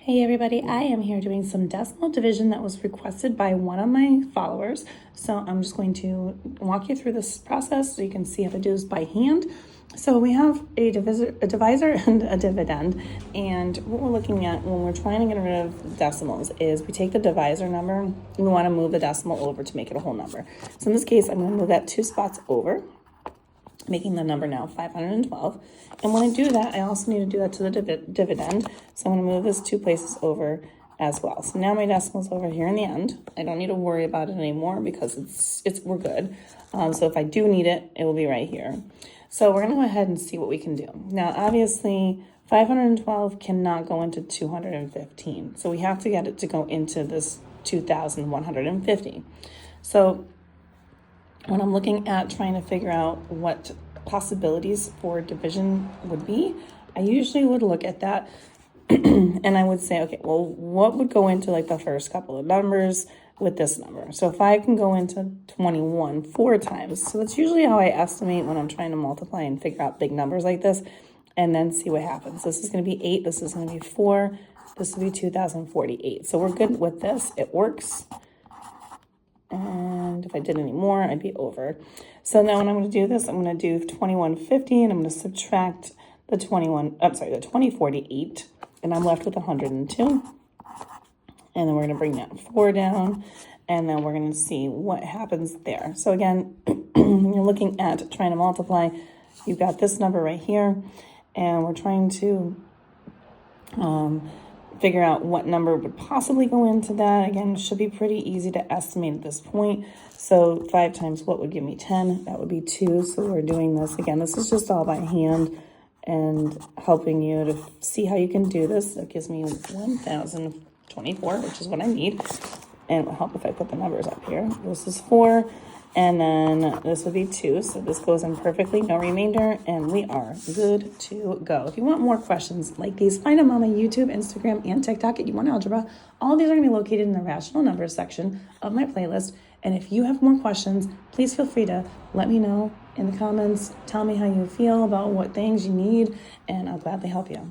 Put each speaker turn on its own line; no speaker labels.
Hey everybody, I am here doing some decimal division that was requested by one of my followers. So I'm just going to walk you through this process so you can see how to do this by hand. So we have a divisor and a dividend, and what we're looking at when we're trying to get rid of decimals is we take the divisor number and we want to move the decimal over to make it a whole number. So in this case, I'm going to move that 2 spots over, making the number now 512. And when I do that, I also need to do that to the dividend. So I'm going to move this 2 places over as well. So now my decimal's over here in the end. I don't need to worry about it anymore because we're good. So if I do need it, it will be right here. So we're going to go ahead and see what we can do. Now, obviously, 512 cannot go into 215. So we have to get it to go into this 2,150. So when I'm looking at trying to figure out what possibilities for division would be, I usually would look at that and I would say, okay, well, what would go into like the first couple of numbers with this number? So 5 can go into 21 4 times. So that's usually how I estimate when I'm trying to multiply and figure out big numbers like this and then see what happens. This is going to be 8. This is going to be 4. This will be 2,048. So we're good with this. It works. And if I did any more, I'd be over. So now when I'm going to do this, I'm going to do 2150 and I'm going to subtract the 2048, and I'm left with 102. And then we're going to bring that 4 down, and then we're going to see what happens there. So again, when you're looking at trying to multiply, you've got this number right here, and we're trying to figure out what number would possibly go into that. Again, it should be pretty easy to estimate at this point. So 5 times what would give me 10? That would be 2. So we're doing this. Again, this is just all by hand and helping you to see how you can do this. That gives me 1,024, which is what I need. And it will help if I put the numbers up here. This is 4. And then this would be 2. So this goes in perfectly, no remainder, and we are good to go. If you want more questions like these, find them on my YouTube, Instagram, and TikTok at YouWantAlgebra. All of these are going to be located in the rational numbers section of my playlist. And if you have more questions, please feel free to let me know in the comments. Tell me how you feel about what things you need, and I'll gladly help you.